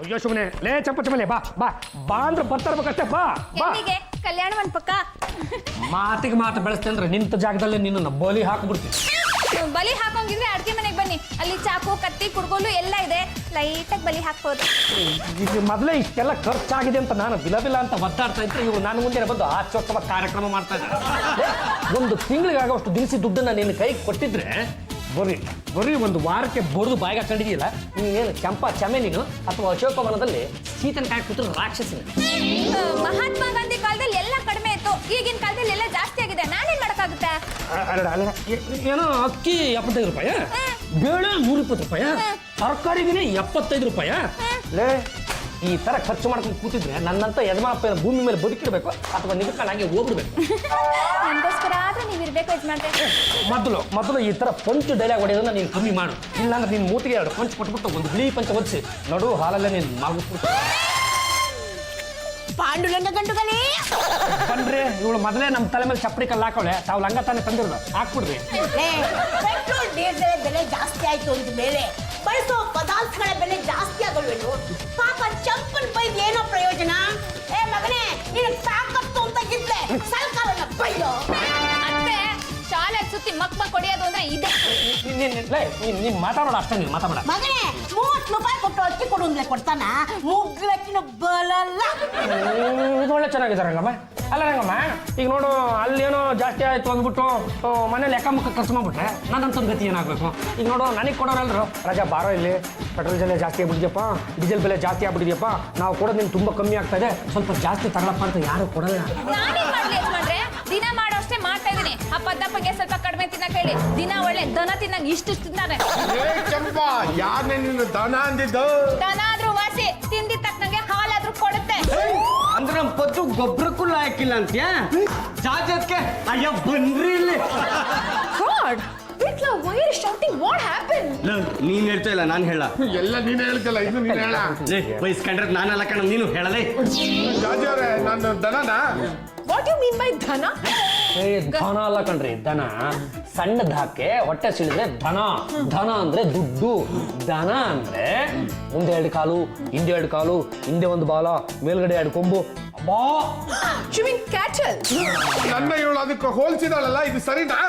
ಅಯ್ಯೋ ಸುಮ್ಮನೆ ಲೇ ಚಂಪ ಚಮಲೆ ಬಾ ಬಾ ಬಾ ಅಂದ್ರೆ ಬರ್ತಾರಬೇಕಷ್ಟೇ ಬಾ ಬಾ ಕಲ್ಯಾಣ ಮಂಟಪಕ್ಕ ಮಾತಿಗೆ ಮಾತು ಬೆಳೆಸ್ತೆ ಅಂದ್ರೆ ನಿಂತ ಜಾಗದಲ್ಲೇ ನಿನ್ನ ಬೋಲಿ ಹಾಕ್ಬಿಡ್ತೀನಿ. ಬಲಿ ಹಾಕೋಂಗಿದ್ರೆ ಅಡ್ಗೆ ಮನೆಗೆ ಬನ್ನಿ, ಅಲ್ಲಿ ಚಾಕು ಕತ್ತಿ ಕುಡ್ಗೋಲು ಎಲ್ಲ ಇದೆ, ಲೈಟಾಗಿ ಬಲಿ ಹಾಕ್ಬೋದು. ಈಗ ಮೊದಲೇ ಇಷ್ಟೆಲ್ಲ ಖರ್ಚಾಗಿದೆ ಅಂತ ನಾನು ಬಿಲ ಅಂತ ಒದ್ದಾಡ್ತಾ ಇದ್ರೆ ಇವು ನಾನು ಮುಂದೆ ಬಂದು ಆಚೋತ್ಸವ ಕಾರ್ಯಕ್ರಮ ಮಾಡ್ತಾ ಇದ್ದೆ. ಒಂದು ತಿಂಗಳಿಗಾಗೋಷ್ಟು ದಿನಸಿ ದುಡ್ಡನ್ನ ನಿನ್ನ ಕೈಗೆ ಕೊಟ್ಟಿದ್ರೆ ಬರೀ ಒಂದು ವಾರಕ್ಕೆ ಬರೆದು ಬಾಯಿಗೆ ಹಾಕೊಂಡಿದೆಯಲ್ಲ ನೀನೇನು ಚಂಪಾ ಚಮೆ ನೀನು ಅಥವಾ ಅಶೋಕವನದಲ್ಲಿ ಸೀತನ ಕಾಯಿ ಕೂತು ರಾಕ್ಷಸಿನ. ಮಹಾತ್ಮ ಗಾಂಧಿ ಕಾಲದಲ್ಲಿ ಎಲ್ಲ ಕಡಿಮೆ ಇತ್ತು, ಈಗಿನ ಕಾಲದಲ್ಲಿ ಎಲ್ಲ ಜಾಸ್ತಿ ಆಗಿದೆ, ನಾನೇನ್ ಮಾಡಕ್ಕಾಗುತ್ತೆ? ಏನೋ ಅಕ್ಕಿ 75 ರೂಪಾಯಿ, ಬೇಳೆ 120 ರೂಪಾಯಿ, ತರಕಾರಿಗಿನೇ 75 ರೂಪಾಯಿ. ಲೇ ಈ ತರ ಖರ್ಚು ಮಾಡ್ಕೊಂಡು ಕೂತಿದ್ರೆ ನನ್ನಂತ ಯಜಮಾನಪ್ಪ ಭೂಮಿ ಮೇಲೆ ಬದುಕಿಡ್ಬೇಕು ಅಥವಾ ನಿಲ್ಕೊಂಡಾಗೆ ಹೋಗ್ಬಿಡ್ಬೇಕು. ನನಗೋಸ್ಕರ ಆದ್ರೆ ನೀವು ಇರ್ಬೇಕು ಯಜಮಾನ್ರೆ. ಮೊದಲು ಈ ತರ ಪಂಚ್ ಡೈಲಾಗ್ ಹೊಡೆಯೋದನ್ನ ನೀನು ಕಮ್ಮಿ ಮಾಡು, ಇಲ್ಲಾಂದ್ರೆ ನಿನ್ನ ಮೂತಿಗೆ 2 ಪಂಚ್ ಕೊಟ್ಬಿಟ್ಟು ಒಂದು ಬಿಳಿ ಪಂಚ ಒದಿಸಿ ನಡು ಹಾಲಲ್ಲೇ ನೀನು ಮಾರ್ಬಿಟ್ಬಿಟ್ಟು. ಪಾಂಡುರಂಗ ಗಂಡುಗನೇ ಬನ್ರಿ ಇವಳು ಮೊದಲೇ ನಮ್ಮ ತಲೆ ಮೇಲೆ ಚಪ್ಪಡಿ ಕಲ್ಲು ಹಾಕೊಳ್ಳೆ, ತಾವು ಲಂಗ ತಾನೇ ತಂದಿರೋದು ಹಾಕ್ಬಿಡ್ರಿ. ಪೆಟ್ರೋಲ್ ಡೀಸೆಲ್ ಬೆಲೆ ಜಾಸ್ತಿ ಆಯ್ತು ಅಂತ ಮೇಲೆ ಬಳಸೋ ಪದಾರ್ಥಗಳ ಬೆಲೆ ಜಾಸ್ತಿ ಆಗಲ್ವೇನು? ಪಾಪ ಚಂಪನ್ ಬೈದ್ ಏನೋ ಪ್ರಯೋಜನ? ಏ ಮಗನೇ, ನೀನು ತಾಕತ್ತು ಅಂತ ಇದ್ದೆ ಸರ್ಕಾರನ ಬೈಯೋ. ಅತ್ತೆ ಶಾಲೆ ಸುತ್ತಿ ಮಕ್ ಹೊಡಿಯೋದು ಅಂದ್ರೆ ಇದೆ. ನೀನ್ ಮಾತಾಡೋಣ ಅಷ್ಟೇ, ನೀನು ಮಾತಾಡ ಮಗನೇ 30 ರೂಪಾಯಿ ಕೊಟ್ಟು ಅಕ್ಕಿ ಕೊಡು ಅಂದ್ರೆ ಕೊಡ್ತಾನ? ಮುಗ್ಲಕ್ಕಿನ ಬಲಲ್ಲ. ಇದು ಒಳ್ಳೆ ಚೆನ್ನಾಗಿದೆ ರಂಗಮ್ಮ. ಅಲ್ಲ ರಂಗಮ್ಮ, ಈಗ ನೋಡು ಅಲ್ಲೇನೋ ಜಾಸ್ತಿ ಆಯ್ತು ಅಂದ್ಬಿಟ್ಟು ಮನೇಲಿ ಲೆಕ್ಕ ಮುಖ ಖರ್ಚು ಮಾಡ್ಬಿಟ್ರೆ ನನ್ನಂತಂದು ಗತಿ ಏನಾಗಬೇಕು? ಈಗ ನೋಡು ನನಗೆ ಕೊಡೋರಲ್ರು ರಜಾ ಬಾರೋ, ಇಲ್ಲಿ ಪೆಟ್ರೋಲ್ ಬೆಲೆ ಜಾಸ್ತಿ ಆಗ್ಬಿಟ್ಟಿದ್ಯಪ್ಪ, ಡೀಸೆಲ್ ಬೆಲೆ ಜಾಸ್ತಿ ಆಗ್ಬಿಟ್ಟಿದ್ಯಪ್ಪ, ನಾವು ಕೊಡೋದು ನಿಮ್ಗೆ ತುಂಬ ಕಮ್ಮಿ ಆಗ್ತಾ ಇದೆ, ಸ್ವಲ್ಪ ಜಾಸ್ತಿ ತಗೊಳಪ್ಪ ಅಂತ ಯಾರು ಕೊಡಲ್ಲ. ನಾನೇನ್ ಮಾಡ್ಲಿ ಯಜಮಾನ್ರೆ, ದಿನ ಮಾಡೋಷ್ಟೇ ಮಾಡ್ತಾ ಇದೀನಿ. ಆ ಪದ್ದಪ್ಪಗೆ ಸ್ವಲ್ಪ ಕಡಿಮೆ ತಿನ್ನಕ್ ಹೇಳಿ, ದಿನ ಒಳ್ಳೆ ದನ ತಿನ್ನಂಗ್ ಇಷ್ಟು ತಿಂತಾನೆ. ಚಂಪಾ ಯಾರನ್ನೇ ನೀನು ದನ ಅಂದಿದ್ದು? ದನ ಆದ್ರೂ ವಾಸಿ, ತಿಂದಿದ ತಕ್ಕನಂಗೆ ಹಾಲಾದ್ರೂ ಕೊಡುತ್ತೆ. ಅಂದ್ರೆ ನಮ್ಮ ಪದ್ದು ಗೊಬ್ಬರಕ್ಕೂ ಲಾಯಕ್ಕಿಲ್ಲ ಅಂತ್ಯಾ? ಜಾಜಕ್ಕೆ ಅಯ್ಯ ಬನ್ರಿ ಇಲ್ಲಿ. God, Bitla, why are you shouting? What happened? ನೀನ್ ಹೇಳ್ತಾ ಇಲ್ಲ, ನಾನು ಹೇಳ. ಎಲ್ಲ ನೀನೇ ಹೇಳ್ತಲ್ಲ, ಇದು ನೀನ್ ಹೇಳ. ಬೈಸ್ಕೊಂಡ್ರೆ ನಾನಲ್ಲ ಕಣ, ನೀನು ಹೇಳಲೇ. ಜಾಜವ್ರೆ, ನಾನು ದನನಾ? What do you mean by dhana? ಧನ ಅಲ್ಲ ಕಣ್ರಿ, ದನ. ಸಣ್ಣದಾಕೆ ಹೊಟ್ಟೆ ಸಿಡಿದ್ರೆ ಧನ. ಧನ ಅಂದ್ರೆ ದುಡ್ಡು. ದನ ಅಂದ್ರೆ ಮುಂದೆ 2 ಕಾಲು, ಹಿಂದೆ 2 ಕಾಲು, ಹಿಂದೆ 1 ಬಾಲ, ಮೇಲ್ಗಡೆ 2 ಕೊಂಬು. ಅಬ್ಬಾ, You mean cattle? ನನ್ನ ಇವಳು ಅದಕ್ಕೆ ಹೋಲ್ಸಿದಾಳಲ್ಲ, ಇದು ಸರಿನಾ?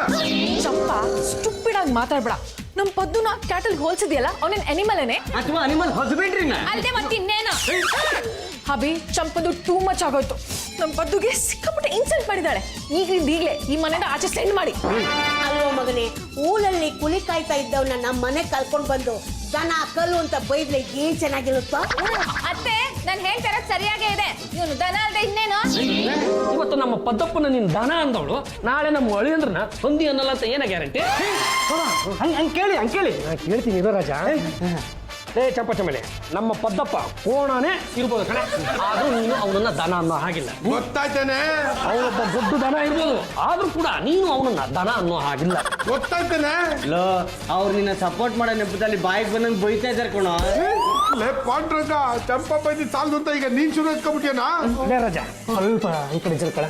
ಚಂಪಾ ಸ್ಟುಪಿಡ್ ಆಗಿ ಮಾತಾಡ್ಬೇಡ. ನಮ್ ಪದ್ದುನ ಕ್ಯಾಟಲ್ ಹೋಲ್ಸಿದ್ಯಲ್ಲ, ಅವನೇನ್ ಅನಿಮಲ್ನೇ ಅಥವಾ ಅನಿಮಲ್ ಹಸ್ಬೆಂಡ್ರಿನ? ಅಲ್ದೆ ಮತ್ತಿನ್ನೇನು? ಹಬಿ, ಚಂಪದು ಟೂ ಮಚ್ ಆಗೋಯ್ತು. ನಮ್ ಪದ್ದುಗೆ ಸಿಕ್ಕಾಪಟ್ಟೆ ಇನ್ಸಲ್ಟ್ ಮಾಡಿದಾಳೆ. ಈಗಲೇ ಈ ಮನೆಯಿಂದ ಆಚೆ ಸೆಂಡ್ ಮಾಡಿ. ಅಲ್ಲೋ ಮಗನೇ, ಊರಲ್ಲಿ ಕುಲಿ ಕಾಯ್ತಾ ಇದ್ದವನ್ನ ನಮ್ಮ ಮನೆ ಕರ್ಕೊಂಡ್ ಬಂದು ದನ ಕಲ್ಲು ಅಂತ ಬೈದ್ರೆ ಏನ್ ಚೆನ್ನಾಗಿರುತ್ತೋ? ಅತ್ತೆ, ನಾನು ಹೇಳ್ತಾ ಇರೋದು ಸರಿಯಾಗೇ ಇದೆ. ಇವನು ದನ ಅಲ್ದೆ ಇನ್ನೇನು? ಇವತ್ತು ನಮ್ಮ ಪದ್ದಪ್ಪನ ನೀನು ದನ ಅಂದವಳು, ನಾಳೆ ನಮ್ಮ ಅಳಿಯಂದ್ರನ್ನ ಹೊಂದಿ ಅನ್ನಲ್ಲ ಅಂತ ಏನ ಗ್ಯಾರಂಟಿ? ಹಂಗೆ ಕೇಳಿ ನಾನು ಕೇಳ್ತೀನಿ ಇದು ರಾಜ. ಏ ಚಂಪ ಚಮೇಲೆ, ನಮ್ಮ ಪದ್ದಪ್ಪ ಕೋಣನೇ ಇರ್ಬೋದು ಕಣೆ, ಆದ್ರೂ ನೀನು ಅವನನ್ನ ದನ ಅನ್ನೋ ಹಾಗಿಲ್ಲ. ಗೊತ್ತಾಯ್ತೇನೆ, ಅವನೊಬ್ಬ ದೊಡ್ಡ ದನ ಇರ್ಬೋದು, ಆದ್ರೂ ಕೂಡ ನೀನು ಅವನನ್ನ ದನ ಅನ್ನೋ ಹಾಗಿಲ್ಲ. ಗೊತ್ತಾಯ್ತೇನೆ. ಲೋ, ಅವ್ರು ನಿನ್ನ ಸಪೋರ್ಟ್ ಮಾಡೋ ನೆಪದಲ್ಲಿ ಬಾಯಿಗೆ ಬಂದಂಗೆ ಬೈತಾ ಇದ್ದಾರೆ ಕಣ. ಲೇ ಪಾಂಡ್ರಂಗ, ಚಂಪಾ ಬೈದಿ ಸಾಲದು ಅಂತ ಈಗ ನೀನ್ ಶುರು ಹಚ್ಕೊಂಡ್ಬಿಟ್ಯನಾ? ಲೇ ರಾಜ, ಸ್ವಲ್ಪ ಈ ಕಡೆ ಜಲ್ಕಳ.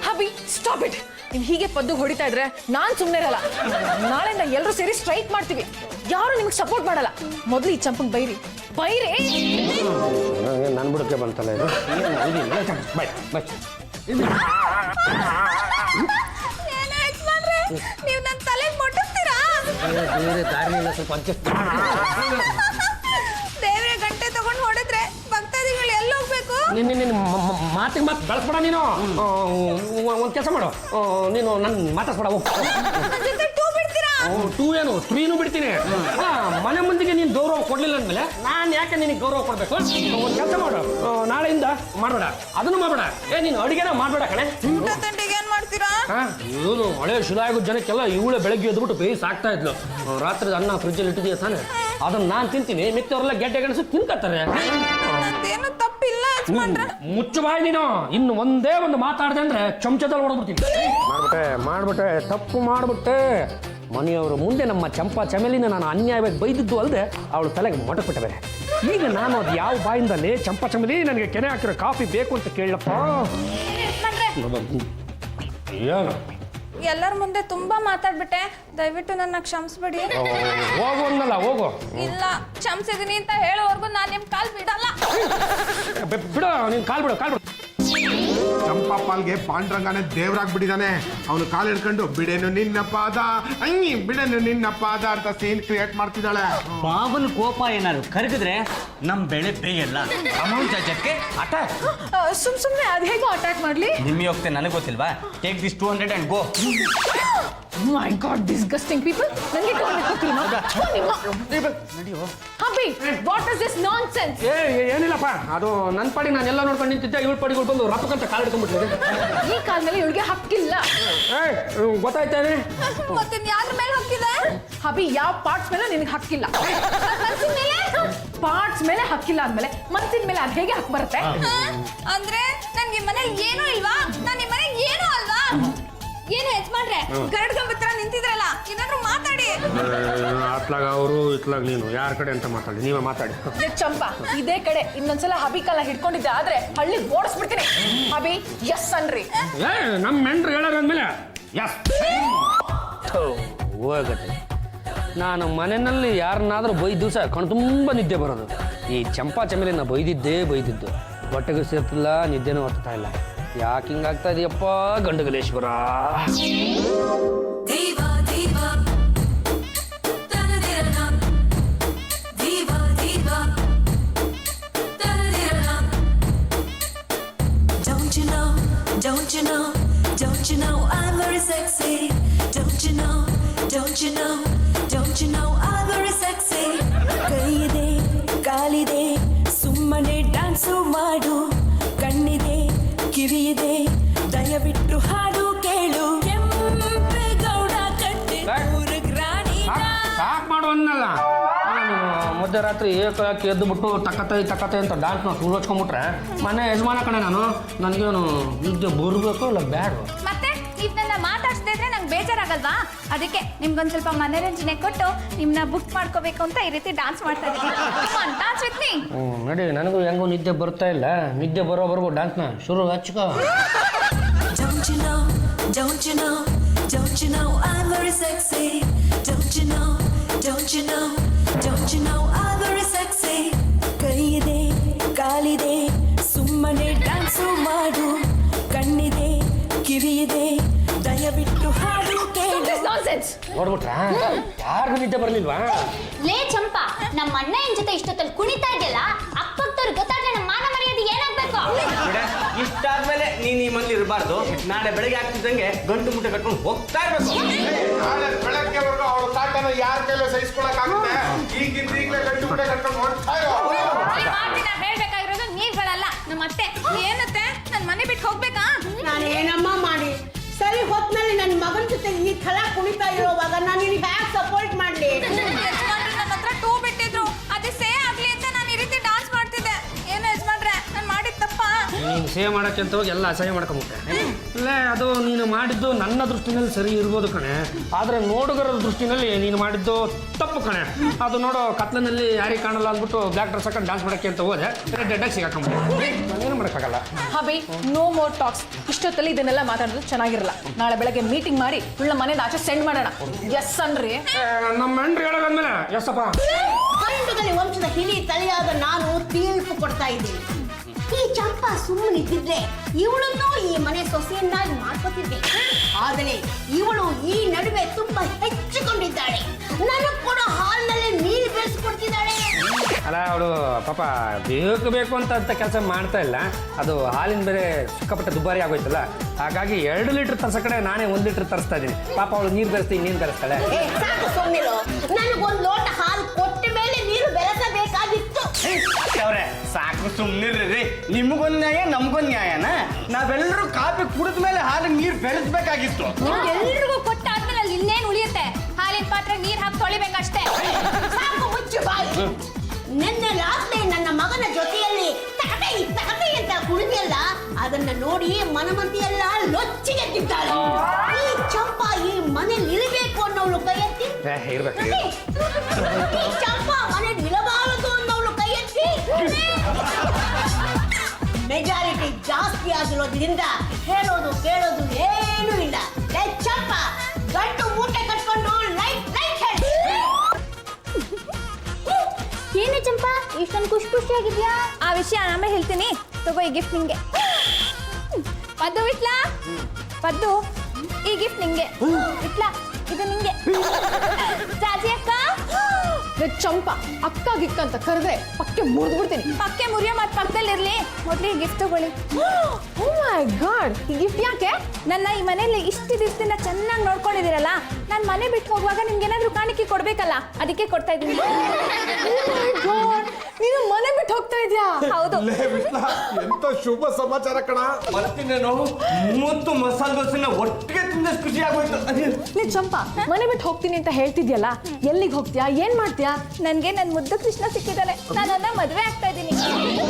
ಹಬಿ, ಸ್ಟಾಪ್ ಇಟ್. ನೀವು ಹೀಗೆ ಪದ್ದು ಹೊಡಿತಾ ಇದ್ರೆ ನಾನ್ ಸುಮ್ಮನೆ ಇರಲ್ಲ. ನಾಳೆಯಿಂದ ಎಲ್ಲರೂ ಸೇರಿ ಸ್ಟ್ರೈಕ್ ಮಾಡ್ತೀವಿ. ಯಾರು ನಿಮಗೆ ಸಪೋರ್ಟ್ ಮಾಡಲ್ಲ. ಮೊದಲು ಈ ಚಂಪಂಗ್ ಬೈರಿ. ನನ್ ಬುಡಕ್ಕೆ ಬಂತಲ್ಲ ಇದು. Bye bye. ಏನೋ ಯಜಮಾನ್ರೆ, ನೀವು ನನ್ನ ತಲೆಗೆ ಮುಟ್ಟಿಸ್ತೀರಾ? ಬೇರೆ ದಾರಿ ಇಲ್ಲ, ಸ್ವಲ್ಪ ಅಡ್ಜಸ್ಟ್. ದೇವ್ರೆ ಗಂಟೆ ತಗೊಂಡು ಹೊಡೆದ್ರೆ ಭಕ್ತಾದಿಗಳು ಎಲ್ಲಿ ಹೋಗ್ಬೇಕು? ನಿನ್ನ ಮಾತಿಗೆ ಮಾತು ಬೆಳೆಸ್ಬೇಡ ನೀನು. ಒಂದು ಕೆಲಸ ಮಾಡು, ನೀನು ನನ್ನ ಮಾತಾಡ್ಸ್ಬೇಡ, ಹೋಗು. ನನ್ನ ಜೊತೆ ಟೂ ಬಿಡ್ತೀರಾ? 2 ಏನು 3 ಬಿಡ್ತೀನಿ. ಮನೆ ಮುಂದಿಗೆ ನೀನು ಗೌರವ ಕೊಡ್ಲಿಲ್ಲ ಅಂದ್ಮೇಲೆ ನಾನು ಯಾಕೆ ನಿನಗೆ ಗೌರವ ಕೊಡ್ಬೇಕು? ಒಂದು ಕೆಲಸ ಮಾಡು, ನಾಳೆಯಿಂದ ಮಾಡಬೇಡ, ಅದನ್ನು ಮಾಡಬೇಡ. ನೀನು ಅಡಿಗೆನ ಮಾಡಬೇಡ ಕಣೆ. ಊಟ ತಿಂಡಿಗೆ ಏನ್ ಮಾಡ್ತೀರಾ? ಇವನು ಹಳೆ ಶಿಲಾಯು ಜನಕ್ಕೆಲ್ಲ ಇವಳೆ ಬೆಳಗ್ಗೆ ಎದ್ಬಿಟ್ಟು ಬೇಯಿಸಿ ಆಗ್ತಾ ಇದ್ಲು. ರಾತ್ರಿ ಅನ್ನ ಫ್ರಿಜ್ಜಲ್ಲಿ ಇಟ್ಟಿದೀಯ ತಾನೆ, ಅದನ್ನ ನಾನು ತಿಂತೀನಿ, ಮಿಕ್ಕವರೆಲ್ಲ ಗೆಡ್ಡೆ ಗೆಣಸು ತಿನ್ಕತ್ತಾರೆ. ನಂದೇನು ತಪ್ಪಿಲ್ಲ ಯಜಮಾನ್ರೆ. ಮುಚ್ಚು ಬಾಯಿ ನೀನು. ಇನ್ನು ಒಂದೇ ಒಂದು ಮಾತಾಡ್ದೆ ಅಂದ್ರೆ ಚಮಚದಲ್ಲಿ ಹೊಡೆದ್ಬಿಡ್ತೀನಿ. ಮಾಡ್ಬಿಟ್ಟೆ ತಪ್ಪು ಮಾಡ್ಬಿಟ್ಟೆ. ಮನೆಯವರು ಮುಂದೆ ನಮ್ಮ ಚಂಪಾ ಚಮೇಲಿನ ನಾನು ಅನ್ಯಾಯವಾಗಿ ಬೈದಿದ್ದು ಅಲ್ಲದೆ ಅವಳು ತಲೆಗೆ ಮೊಟಪಟ್ಟೆ ಬೇರೆ. ಈಗ ನಾನು ಅದು ಯಾವ ಬಾಯಿಂದಲೇ ಚಂಪಾ ಚಮೇಲಿ ನನಗೆ ಕೆನೆ ಹಾಕಿರೋ ಕಾಫಿ ಬೇಕು ಅಂತ ಕೇಳಪ್ಪ. ಏನು ಎಲ್ಲರ ಮುಂದೆ ತುಂಬಾ ಮಾತಾಡ್ಬಿಟ್ಟೆ, ದಯವಿಟ್ಟು ನನ್ನ ಕ್ಷಮಿಸ್ಬಿಡಿ. ಹೋಗು ಅನ್ನಲ್ಲ, ಹೋಗು. ಇಲ್ಲ, ಕ್ಷಮಿಸಿದೀನಿ ಅಂತ ಹೇಳೋವರೆಗೂ ನಾನು ನಿಮ್ ಕಾಲ್ ಬಿಡಲ್ಲ. ಬಿಡು, ನೀನ್ ಕಾಲ್ ಬಿಡು, ಕಾಲ್ ಬಿಡು. ಚಂಪಪ್ಪಲ್ಗೆ ಪಾಂಡ್ರಂಗನೇ ದೇವ್ರಾಗ್ಬಿಟ್ಟಿದ್ದಾನೆ. ಅವನು ಕಾಲು ಹಿಡ್ಕೊಂಡು ಬಿಡೇನು ನಿನ್ನ ಪಾದ ಬಿಡೇನು ನಿನ್ನ ಪಾದ ಅಂತ ಸೀನ್ ಕ್ರಿಯೇಟ್ ಮಾಡ್ತಿದ್ದಾಳೆ. ಬಾಬನ ಕೋಪ ಏನಾದ್ರು ಕರಗಿದ್ರೆ ನಮ್ ಬೆಳೆ ಬೇಯಲ್ಲ. Amount ಜಾಜಕ್ಕೆ attack. ಸುಮ್ನೆ ಅದ್ ಹೇಗೋ ಅಟ್ಯಾಕ್ ಮಾಡ್ಲಿ. ನಿಮಗೆ ಹೋಗ್ತೆ ನನಗೆ ಗೊತ್ತಿಲ್ವಾ? Take this 200 and go. My god, disgusting people. ನನಗೆ ಹಬ್ಬಿ, ವಾಟ್ ಇಸ್ ದಿಸ್ ನಾನ್ಸೆನ್ಸ್? ಏನಿಲ್ಲಪ್ಪ, ಅದು ನನ್ನ ಪಾಡಿಗೆ ನಾನೆಲ್ಲ ನೋಡ್ಕೊಂಡು ನಿಂತಿದ್ದೆ. ಇವಳ ಪಾಡಿಗಳು ಬಂದು ರಪ್ಪಕ್ಕಂತ ಕಾಲು ಹಿಡ್ಕೊಂಡ್ಬಿಟ್ಟಿದೆ. ಈ ಕಾಲ ಮೇಲೆ ಇವಳಿಗೆ ಹಕ್ಕಿಲ್ಲ. ಗೊತ್ತಾಯ್ತಾನೆ. ಮತ್ತೆ ಯಾರ ಮೇಲೆ ಹಾಕಿದೆ? ಹಬ್ಬಿ, ಯಾವ ಪಾರ್ಟ್ಸ್ ಮೇಲೆ ನಿನಗೆ ಹಕ್ಕಿಲ್ಲ? ಪಾರ್ಟ್ಸ್ ಮೇಲೆ ಹಕ್ಕಿಲ್ಲ ಅಂದ್ಮೇಲೆ ಮನಸ್ಸಿನ ಮೇಲೆ ಅದ್ ಹೇಗೆ ಹಕ್ ಬರುತ್ತೆ? ಅಂದ್ರೆ ನನ್ಗೆ ಮನೇಲಿ ಏನೂ ಇಲ್ವಾ? ನಾನು ನಿಮ್ಮ ಮನೆಗೆ ಏನೂ ಅಲ್ವಾ? ಏನು ಯಜಮಾನ್ರೆ, ಗರಡ್ಗಂಬತ್ರ ನಿಂತಿದ್ರಲ್ಲ, ಏನಾದ್ರು ಮಾತಾಡಿ. ಅತ್ಲಾಗ ಅವರು, ಇತ್ಲಾಗ ನೀನು, ಯಾರ ಕಡೆ ಅಂತ ಮಾತಾಡಿ, ನೀವೇ ಮಾತಾಡಿ. ಚಂಪಾ, ಇದೇ ಕಡೆ ಇನ್ನೊಂದ್ಸಲ ಹಬಿ ಕಾಲ ಹಿಡ್ಕೊಂಡಿದ್ದೆ ಆದ್ರೆ ಹಳ್ಳಿ ಓಡಿಸ್ಬಿಡ್ತೀನಿ. ಹಬಿ, ಎಸ್ ಅನ್ರಿ. ನಮ್ಮ ಮೆಂಡ್ರು ಹೇಳೋದಂದ್ಮೇಲೆ ಎಸ್ ಹೋಗತ್ತೆ. ನಾನು ಮನೆಯಲ್ಲಿ ಯಾರನ್ನಾದ್ರೂ ಬೈದ ದಿವಸ ಕಣ್ ತುಂಬ ನಿದ್ದೆ ಬರೋದು. ಈ ಚಂಪಾ ಚಮೇಲಿನ ಬೈದಿದ್ದು ಹೊಟ್ಟೆಗೂ ಸೇರ್ತಿಲ್ಲ, ನಿದ್ದೆನೂ ಹೊತ್ತಾ ಇಲ್ಲ. ಯಾಕೆ ಹಿಂಗಾಗ್ತಾ ಇದೆಯಪ್ಪ ಗಂಡಗಲೇಶ್ವರ? Don't you know I'm very sexy? Don't you know I'm very sexy? ಕೈಯಿದೆ ಕಾಲಿದೆ ಸುಮ್ಮನೆ ಡ್ಯಾನ್ಸು ಮಾಡು, ಕಣ್ಣಿದೆ ಕಿವಿಯಿದೆ ದಯವಿಟ್ಟು ಹಾಡು ಕೇಳು. ಕೆಂಪೇಗೌಡ ಕಟ್ಟಿ ರಾಣಿ ಸಾಕು ಮಾಡು ಅನ್ನಲ್ಲ. ಮಧ್ಯರಾತ್ರಿ ಏಕಾಕಿ ಎದ್ದು ಬಿಟ್ಟು ತಕ್ಕತೆ ಅಂತ ಡ್ಯಾನ್ಸ್ನ ಸುಳ್ಸ್ಕೊಂಡ್ಬಿಟ್ರೆ ಮನೆ ಯಜಮಾನ ಕಣೆ ನಾನು. ನನಗೇನು ನಿದ್ದೆ ಬರಬೇಕು ಇಲ್ಲ ಬೇಡ. ಮತ್ತೆ ನೀವು ನನ್ನ ಮಾತಾಡ್ಸ್ತಾ ಇದ್ರೆ ನಂಗೆ ಬೇಜಾರಾಗಲ್ವಾ? ಅದಕ್ಕೆ ನಿಮ್ಗೊಂದು ಸ್ವಲ್ಪ ಮನೋರಂಜನೆ ಕೊಟ್ಟು ನಿಮ್ಮನ್ನ ಬುಕ್ ಮಾಡ್ಕೋಬೇಕು ಅಂತ ಈ ರೀತಿ ಡಾನ್ಸ್ ಮಾಡ್ತಾ ಇದ್ದೀನಿ. Dance with me. ನಡಿ, ನನಗೂ ಹೆಂಗೂ ನಿದ್ದೆ ಬರ್ತಾ ಇಲ್ಲ. ನಿದ್ದೆ ಬರೋವರೆಗೂ ಡ್ಯಾನ್ಸ್ನ ಶುರು ಹಚ್ಕೋ. Don't you know I'm very sexy? Don't you know I'm very sexy? ಕೈಯಿದೆ ಕಾಲಿದೆ ಸುಮ್ಮನೆ ಡ್ಯಾನ್ಸು ಮಾಡು, ಕಣ್ಣಿದೆ ಕಿವಿಯಿದೆ ದಯವಿಟ್ಟು ಹಾಡು ಕೇಳು. ನೋಡ್ಬಿಟ್ರಾ, ಯಾರಿಗೂ ನಿದ್ದೆ ಬರಲಿಲ್ವಾ? ಲೇ ಚಂಪಾ, ನಮ್ಮ ಅಣ್ಣನ ಜೊತೆ ಇಷ್ಟೊತ್ತಲ್ಲಿ ಕುಣಿತಾ ಇದೆಯಲ್ಲ, ಅಕ್ಕಪಕ್ಕದವ್ರು ಗೊತ್ತಾದ್ರೆ ನಮ್ಮ ಮಾನ ಮರ್ಯಾದೆ ಏನಾಗ್ಬೇಕು? ಇಷ್ಟಾದ್ಮೇಲೆ ನೀನ್ ಈ ಮನೇಲಿ ಇರಬಾರ್ದು. ನಾಳೆ ಬೆಳಗ್ಗೆ ಆಗ್ತಿದ್ದಂಗೆ ಗಂಟು ಮುಟ್ಟೆ ಕಟ್ಕೊಂಡು ಹೋಗ್ತಾ ಇರ್ಬೇಕು. ನಾಳೆ ಬೆಳಗ್ಗೆವರೆಗೂ ಅವಳ ಕಾಟನ ಯಾರ ಕೈಲೂ ಸಹಿಸ್ಕೊಳಕ್ಕಾಗುತ್ತೆ? ಈಗಲೇ ಗಂಟು ಮುಟ್ಟೆ ಕಟ್ಕೊಂಡು ಹೋಗ್ತಾ ಇರೋ. ಹೇಳ್ಬೇಕಾಗಿರೋದು ನೀವುಗಳಲ್ಲ, ನಮ್ಮ ಅತ್ತೆ. ಏನತ್ತೆ, ನನ್ನ ಮನೆ ಬಿಟ್ಟು ಹೋಗ್ಬೇಕಾ? ನಾನೇನಮ್ಮ ಮಾಡಿ ಸರಿ ಹೊತ್ನಲ್ಲಿ ನನ್ನ ಮಗನ ಜೊತೆ ಈ ಥರ ಕುಣಿತಾ ಇರೋವಾಗ ನಾನು ನಿನಗೆ ಹ್ಯಾಕ್ ಸಪೋರ್ಟ್ ಮಾಡಲಿ? ಯಜಮಾನ್ರು ನನ್ನ ಹತ್ರ ಟೂ ಬಿಟ್ಟಿದ್ರು, ಅದೇ ಸೇ ಆಗ್ಲಿ ಅಂತ ನಾನು ಈ ರೀತಿ ಡಾನ್ಸ್ ಮಾಡ್ತಿದ್ದೆ. ಏನು ಯಜಮಾನ್ರೆ, ನಾನು ಮಾಡಿದ ತಪ್ಪಾ? ನೀನು ಸೇವ್ ಮಾಡೋಕ್ಕೆ ಅಂತ ಹೋಗಿ ಎಲ್ಲ ಅಸಹ್ಯ ಮಾಡ್ಕೊಂಬಿಟ್ಟೆ. ಇಲ್ಲೇ ಅದು ನೀನು ಮಾಡಿದ್ದು ನನ್ನ ದೃಷ್ಟಿನಲ್ಲಿ ಸರಿ ಇರ್ಬೋದು ಕಣೆ, ಆದರೆ ನೋಡುಗರ ದೃಷ್ಟಿನಲ್ಲಿ ನೀನು ಮಾಡಿದ್ದು ತಪ್ಪು ಕಣೆ. ಅದು ನೋಡೋ ಕತ್ಲಿನಲ್ಲಿ ಯಾರಿಗೆ ಕಾಣಲ್ಲ ಅಂದ್ಬಿಟ್ಟು ಬ್ಲ್ಯಾಕ್ ಡ್ರೆಸ್ ಹಾಕೊಂಡು ಡಾನ್ಸ್ ಮಾಡೋಕ್ಕೆ ಅಂತ ಹೋದೆ, ಡೆಡ್ಡಾಗಿ ಸಿಗಾಕೊಂಬಿಟ್ಟೆ. ನಾನೇನು ಮಾಡೋಕ್ಕಾಗಲ್ಲ. ಹಬಿ, ನೋ ಮೋರ್ ಟಾಕ್ಸ್. ಇಷ್ಟೊತ್ತಲ್ಲಿ ಇದನ್ನೆಲ್ಲ ಮಾತಾಡೋದು ಚೆನ್ನಾಗಿರಲ್ಲ. ನಾಳೆ ಬೆಳಗ್ಗೆ ಮೀಟಿಂಗ್ ಮಾಡಿ ಉಳ್ಳ ಮನೆದ ಆಚೆ ಸೆಂಡ್ ಮಾಡೋಣ. ಎಸ್ ಅನ್ರಿ. ನಮ್ಮ ಮೆಂಡ್ರು ಹೇಳೋದಂದ್ಮೇಲೆ ಎಸ್ಸಪ್ಪ. ಗಂಡುಗಲಿ ವಂಶದ ಹಿಲಿ ತಲೆಯಾದ ನಾನು ತೀರ್ಪು ಕೊಡ್ತಾ ಇದ್ದೀನಿ. ಈ ಚಂಪಾ ಸುಮ್ಮನಿದ್ದಿದ್ರೆ ಇವಳನ್ನು ಈ ಮನೆ ಸೊಸೆಯನ್ನಾಗಿ ಮಾಡ್ಕೋತಿದ್ದೆ. ಆದರೆ ಇವಳು ಈ ನಡುವೆ ತುಂಬಾ ಹೆಚ್ಚಿಕೊಂಡಿದ್ದಾಳೆ. ನನಗೆ ಕೂಡ ಹಾಲ್ನಲ್ಲಿ ನೀರು ಬೆಳೆಸ್ಕೊಡ್ತಿದ್ದಾಳೆ. ಅಲ್ಲ, ಅವಳು ಪಾಪ ಬೇಕು ಅಂತ ಕೆಲಸ ಮಾಡ್ತಾ ಇಲ್ಲ. ಅದು ಹಾಲಿನ ಬೇರೆ ಸಿಕ್ಕಾಪಟ್ಟೆ ದುಬಾರಿ ಆಗೋಯ್ತಲ್ಲ, ಹಾಗಾಗಿ 2 ಲೀಟರ್ ತರ್ಸೋ ಕಡೆ ನಾನೇ 1 ಲೀಟರ್ ತರಿಸ್ತಾ ಇದ್ದೀನಿ. ಪಾಪ ಅವಳು ನೀರು ಬೆರೆಸ್ತೀನಿ, ನೀನು ಬೆರೆಸ್ತಾಳೆ. ಸಾಕು ಸುಮ್ಮನಿರು. ನನಗೊಂದು ಲೋಟ ಹಾಲು ಕೊಟ್ಟ ಮೇಲೆ ನೀರು ಬೆರೆಸಬೇಕಾಗಿತ್ತು. ಅವ್ರೆ ಸಾಕು ಸುಮ್ಮನಿರ್ರಿ. ನಿಮಗೊಂದು ನ್ಯಾಯ ನಮ್ಗೊಂದು ನ್ಯಾಯನ? ನಾವೆಲ್ಲರೂ ಕಾಫಿ ಕುಡಿದ ಮೇಲೆ ಹಾಲಿಗೆ ನೀರು ಬೆರೆಸ್ಬೇಕಾಗಿತ್ತು. ಎಲ್ರಿಗೂ ಕೊಟ್ಟಾದ್ಮೇಲೆ ಅಲ್ಲಿ ಇನ್ನೇನು ಉಳಿಯುತ್ತೆ? ಹಾಲಿನ ಪಾತ್ರೆ ನೀರು ಹಾಕಿ ತೊಳಿಬೇಕಷ್ಟೇ. ಸಾಕು ಮುಚ್ಚು ಬಾಯಿ. ನಿನ್ನೆ ರಾತ್ರಿ ನನ್ನ ಮಗನ ಜೊತೆಯಲ್ಲಿ ತಕಟೆ ಅಂತ ಕುಡಿದಿಯಲ್ಲ, ಅದನ್ನ ನೋಡಿ ಮನಮಂದಿಯೆಲ್ಲ ಲೊಚ್ಚಿಗೆದ್ದಿದ್ದಾಳೆ. ಈ ಚಂಪಾ ಈ ಮನೇಲಿ ಇರಬೇಕು ಅನ್ನೋಳು ಕೈ ಎತ್ತಿ, ಇರ್ಬೇಕು. ಈ ಚಂಪಾ ಮನೇಲಿ ಇರಬಾರದು ಅನ್ನೋಳು ಕೈ ಎತ್ತಿ. ಮೆಜಾರಿಟಿ ಜಾಸ್ತಿ ಆಗಿರೋದ್ರಿಂದ ಹೇಳೋದು ಕೇಳೋದು ಏನೂ ಇಲ್ಲ. ಚಂಪ ಇಷ್ಟೊಂದು ಖುಷಿಯಾಗಿದ್ಯಾ? ಆ ವಿಷಯ ಆಮೇಲೆ ಹೇಳ್ತೀನಿ. ತಗೋ ಈ ಗಿಫ್ಟ್ ನಿಂಗೆ. ಪದ್ದು ವಿಟ್ಲಾ, ಪದ್ದು ಈ ಗಿಫ್ಟ್ ನಿಂಗೆ. ವಿಟ್ಲಾ ಇದು ನಿಂಗೆ. ಚಾಚಿ ಅಕ್ಕ, ಚಂಪ ಅಕ್ಕ ಗಿಕ್ಕ ಅಂತ ಕರೆದ್ರೆ ಪಕ್ಕೆ ಮುರಿದು ಬಿಡ್ತೀನಿ. ಪಕ್ಕೆ ಮುರಿಯೋ ಮತ್ತೆ ಪಕ್ಕದಲ್ಲಿ ಇರ್ಲಿ. ಮೊದ್ಲು ಈ ಗಿಫ್ಟ್ ತಗೊಳ್ಳಿ. ಓ ಮೈ ಗಾಡ್, ಈ ಗಿಫ್ಟ್ ಯಾಕೆ? ನನ್ನ ಈ ಮನೇಲಿ ಇಷ್ಟು ದಿವಸದಿಂದ ಚೆನ್ನಾಗಿ ನೋಡ್ಕೊಂಡಿದ್ದೀರಲ್ಲ, ನಾನು ಮನೆ ಬಿಟ್ಟು ಹೋಗುವಾಗ ನಿಮ್ಗೆ ಏನಾದ್ರೂ ಕಾಣಿಕೆ ಕೊಡ್ಬೇಕಲ್ಲ, ಅದಕ್ಕೆ ಕೊಡ್ತಾ ಇದ್ದೀನಿ. ನೀನು ಮನೆ ಬಿಟ್ಟು ಹೋಗ್ತಾ ಇದ್ಯಾ? ಹೌದು. ಎಂತ ಶುಭ ಸಮಾಚಾರ ಕಣ. ಮತ್ತಿನ್ನೇನು 30 ಮಸಾಲೆ ದೋಸೆನ ಒಟ್ಟಿಗೆ ತಿಂದಷ್ಟು ಖುಷಿ ಆಗೋಯ್ತು. ನೀ ಚಂಪ ಮನೆ ಬಿಟ್ಟು ಹೋಗ್ತೀನಿ ಅಂತ ಹೇಳ್ತಿದ್ಯಲ್ಲ, ಎಲ್ಲಿಗೆ ಹೋಗ್ತೀಯಾ, ಏನ್ ಮಾಡ್ತೀಯಾ? ನನ್ಗೆ ನನ್ನ ಮುದ್ದು ಕೃಷ್ಣ ಸಿಕ್ಕಿದ್ದಾನೆ, ನಾನು ಮದುವೆ ಆಗ್ತಾ ಇದ್ದೀನಿ.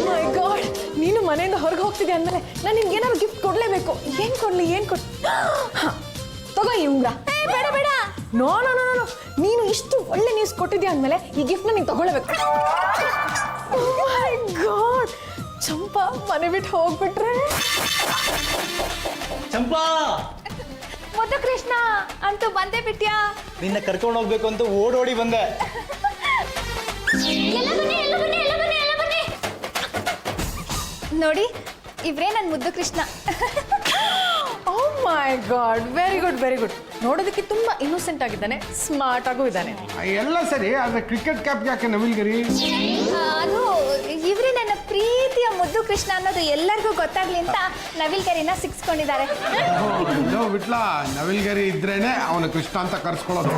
ಮೈ ಗಾಡ್, ನೀನು ಮನೆಯಿಂದ ಹೊರಗೆ ಹೋಗ್ತಿದ್ಯಾ ಅಂದ್ಮೇಲೆ ನಾನು ನಿನ್ಗೆ ಏನಾದ್ರು ಗಿಫ್ಟ್ ಕೊಡ್ಲೇಬೇಕು. ಏನ್ ಕೊಡ್ಲಿ? ತಗೋ ಈ ಉಂಗ್ರ. ಬೇಡ ಬೇಡ. ನೋ ನೋ ನೋ ನೋ, ನೀನು ಇಷ್ಟು ಒಳ್ಳೆ ನ್ಯೂಸ್ ಕೊಟ್ಟಿದ್ಯಾ ಅಂದ್ಮೇಲೆ ಈ ಗಿಫ್ಟ್ ನೀನು ತಗೊಳ್ಬೇಕು. ಮೈ ಗಾಡ್, ಚಂಪ ಮನೆ ಬಿಟ್ಟು ಹೋಗ್ಬಿಟ್ರೆ. ಚಂಪಾ, ಮುದ್ದು ಕೃಷ್ಣ ಅಂತೂ ಬಂದೇ ಬಿಟ್ಯಾ? ನಿನ್ನ ಕರ್ಕೊಂಡು ಹೋಗ್ಬೇಕು ಅಂತ ಓಡೋಡಿ ಬಂದೆ. ಎಲ್ಲ ಬನ್ನಿ. ನೋಡಿ, ಇವ್ರೇ ನನ್ನ ಮುದ್ದು Krishna. Oh my god, very good very good. ನೋಡೋದಕ್ಕೆ ತುಂಬಾ ಇನ್ನೋಸೆಂಟ್ ಆಗಿದ್ದಾನೆ, ಸ್ಮಾರ್ಟ್ ಆಗೂ ಇದ್ದಾನೆ. ಎಲ್ಲ ಸರಿ, ಆದ್ರೆ ಕ್ರಿಕೆಟ್ ಕ್ಯಾಪ್ ಯಾಕೆ ನವಿಲ್ಗರಿ? ಅದು ಇವ್ರೇ ನನ್ನ ಪ್ರೀತಿಯ ಮುದ್ದು ಕೃಷ್ಣ ಅನ್ನೋದು ಎಲ್ಲರಿಗೂ ಗೊತ್ತಾಗ್ಲಿ ಅಂತ ನವಿಲ್ಗರಿನ ಸಿಕ್ಸ್ಕೊಂಡಿದ್ದಾರೆ. ಬಿಟ್ಲಾ, ನವಿಲ್ಗರಿ ಇದ್ರೇನೆ ಅವನು ಕೃಷ್ಣ ಅಂತ ಕರ್ಸ್ಕೊಳ್ಳೋದು.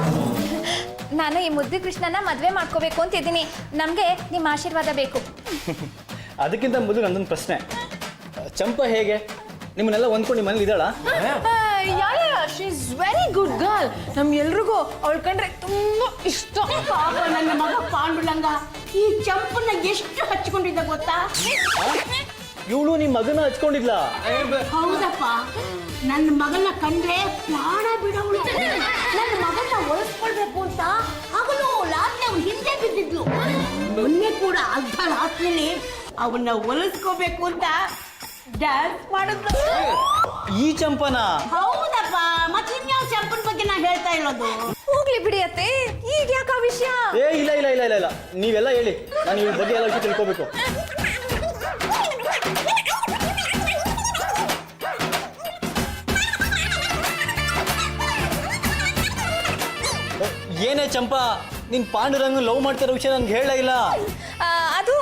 ನಾನು ಈ ಮುದ್ದು ಕೃಷ್ಣನ ಮದುವೆ ಮಾಡ್ಕೋಬೇಕು ಅಂತ ಇದ್ದೀನಿ. ನಮಗೆ ನಿಮ್ಮ ಆಶೀರ್ವಾದ ಬೇಕು. ಅದಕ್ಕಿಂತ ಮೊದಲು ನನ್ನೊಂದು ಪ್ರಶ್ನೆ, ಚಂಪಾ ಹೇಗೆ ನಿಮ್ಮನ್ನೆಲ್ಲ ಹೊಂದ್ಕೊಂಡು ನಿಮ್ಮ ಮನೇಲಿ ಇದ್ದಾಳ? She is very good girl. ನಮ್ಗೆಲ್ರಿಗೂ ಅವಳು ಕಂಡ್ರೆ ತುಂಬಾ ಇಷ್ಟ. ಪಾಪ ನನ್ನ ಮಗ ಪಾಂಡುರಂಗ ಈ ಚಂಪನ್ನ ಎಷ್ಟು ಹಚ್ಕೊಂಡಿದ್ದ ಗೊತ್ತಾ? ಇವಳು ನಿಮ್ಮ ಮಗನ ಹಚ್ಕೊಂಡಿದ್ಲ? ಹೌದಪ್ಪ, ನನ್ನ ಮಗನ ಕಂಡ್ರೆ ಪ್ರಾಣ ಬಿಡವಳು. ನನ್ನ ಮಗನ ಒಲಿಸ್ಕೊಳ್ಬೇಕು ಅಂತ ಹಗಲು ರಾತ್ರಿ ಅವ್ನು ಹಿಂದೆ ಬಿದ್ದಿದ್ಲು. ಮೊನ್ನೆ ಕೂಡ ಅರ್ಧ ರಾತ್ರಿಲಿ ಅವನ್ನ ಒಲಿಸ್ಕೋಬೇಕು ಅಂತ ಡ್ಯಾನ್ಸ್ ಮಾಡಿದ್ಲು. ಈ ಚಂಪನ? ಹೌದಪ್ಪ, ಮತ್ತೆ ಇನ್ಯಾವ ಚಂಪನ ಬಗ್ಗೆ ನಾ ಹೇಳ್ತಾ ಇರೋದು. ಹೋಗ್ಲಿ ಬಿಡಿ ಅತ್ತೆ, ಈಗ ಯಾಕ ವಿಷಯ? ಇಲ್ಲ, ನೀವೆಲ್ಲ ಹೇಳಿ, ನಾನು ಇವ್ರ ಬಗ್ಗೆ ಎಲ್ಲ ವಿಷಯ ತಿಳ್ಕೋಬೇಕು. ಏನೇ ಚಂಪಾ, ನೀನ್ ಪಾಂಡುರಂಗ ಲವ್ ಮಾಡ್ತಿರೋ ವಿಷಯ ನನ್ಗೆ ಹೇಳೇ ಇಲ್ಲ. ಅದು